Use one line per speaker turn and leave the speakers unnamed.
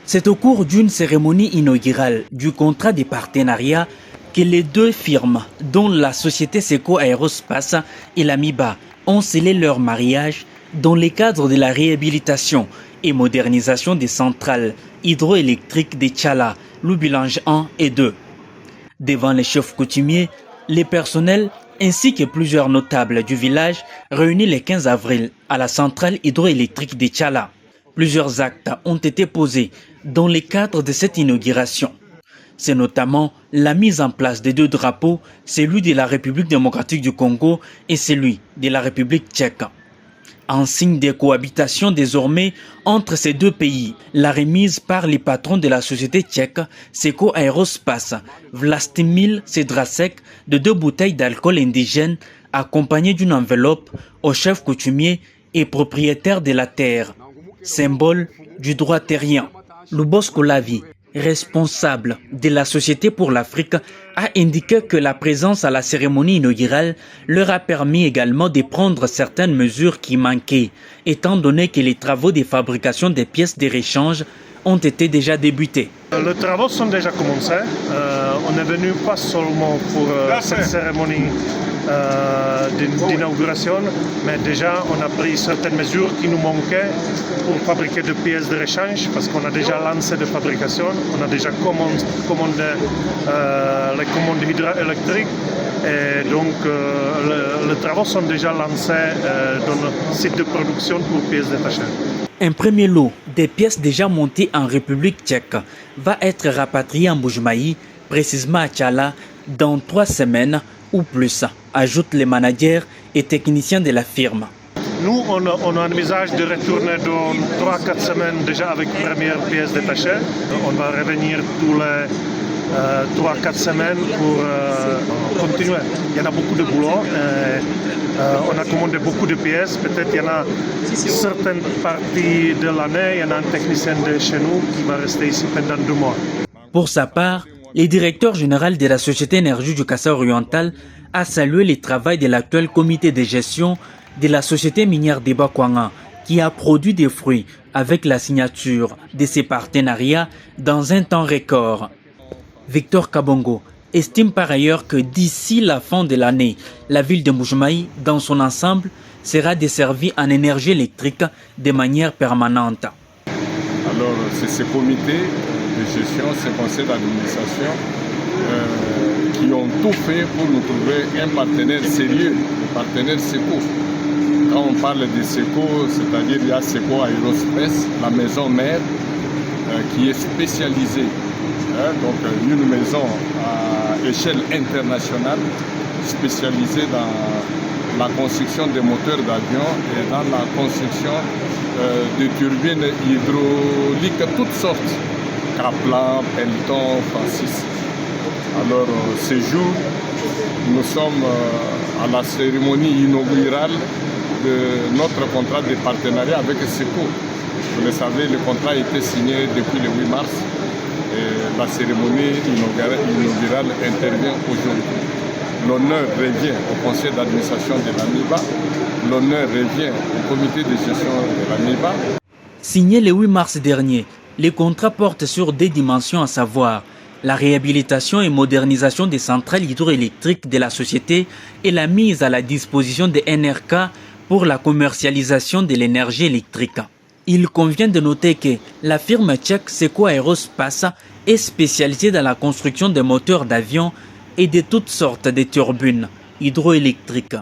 C'est au cours d'une cérémonie inaugurale du contrat de partenariat que les deux firmes, dont la société Seco Aerospace et l'Amiba, ont scellé leur mariage dans le cadre de la réhabilitation et modernisation des centrales hydroélectriques de Tchala, Loubilange 1 et 2. Devant les chefs coutumiers, les personnels ainsi que plusieurs notables du village réunis le 15 avril à la centrale hydroélectrique de Tchala. Plusieurs actes ont été posés dans le cadre de cette inauguration. C'est notamment la mise en place de deux drapeaux, celui de la République démocratique du Congo et celui de la République tchèque. En signe de cohabitation désormais entre ces deux pays, la remise par les patrons de la société tchèque Seco Aerospace, Vlastimil Sedrasek, de 2 bouteilles d'alcool indigène accompagnées d'une enveloppe au chef coutumier et propriétaire de la terre, symbole du droit terrien. Lubos Kolavi, responsable de la Société pour l'Afrique, a indiqué que la présence à la cérémonie inaugurale leur a permis également de prendre certaines mesures qui manquaient, étant donné que les travaux de fabrication des pièces de réchange ont été déjà débutés.
Les travaux sont déjà commencés. On est venu pas seulement pour cette cérémonie d'inauguration, mais déjà on a pris certaines mesures qui nous manquaient pour fabriquer des pièces de rechange, parce qu'on a déjà lancé de fabrication, on a déjà commandé les commandes hydroélectriques, et donc les travaux sont déjà lancés dans le site de production pour pièces détachées.
Un premier lot des pièces déjà montées en République tchèque va être rapatrié en Mbuji-Mayi, précisément à Tchala, dans 3 semaines ou plus, ajoutent les managers et techniciens de la firme.
Nous, on envisage de retourner dans 3-4 semaines déjà avec une première pièce détachée. On va revenir tous les 3-4 semaines pour continuer. Il y en a beaucoup de boulot. On a commandé beaucoup de pièces. Peut-être il y en a certaines parties de l'année. Il y en a un technicien de chez nous qui va rester ici pendant 2 mois.
Pour sa part, le directeur général de la Société Énergie du Kasaï oriental a salué le travail de l'actuel comité de gestion de la Société minière de Bakwanga, qui a produit des fruits avec la signature de ces partenariats dans un temps record. Victor Kabongo estime par ailleurs que d'ici la fin de l'année, la ville de Mbuji-Mayi, dans son ensemble, sera desservie en énergie électrique de manière permanente.
Alors, c'est ce comité de gestion, ce conseil d'administration qui ont tout fait pour nous trouver un partenaire sérieux, un partenaire Seco. Quand on parle de Seco, c'est-à-dire il y a Seco Aerospace, la maison mère, qui est spécialisée. Donc une maison à échelle internationale spécialisée dans la construction des moteurs d'avion et dans la construction de turbines hydrauliques toutes sortes, Kaplan, Pelton, Francis. Alors ce jour, nous sommes à la cérémonie inaugurale de notre contrat de partenariat avec Seco. Vous le savez, le contrat a été signé depuis le 8 mars. Et la cérémonie inaugurale intervient aujourd'hui. L'honneur revient au conseil d'administration de l'AMIBA, l'honneur revient au comité de gestion de l'AMIBA.
Signé le 8 mars dernier, les contrats portent sur des dimensions, à savoir la réhabilitation et modernisation des centrales hydroélectriques de la société et la mise à la disposition des NRK pour la commercialisation de l'énergie électrique. Il convient de noter que la firme tchèque Seco Aerospace est spécialisée dans la construction de moteurs d'avion et de toutes sortes de turbines hydroélectriques.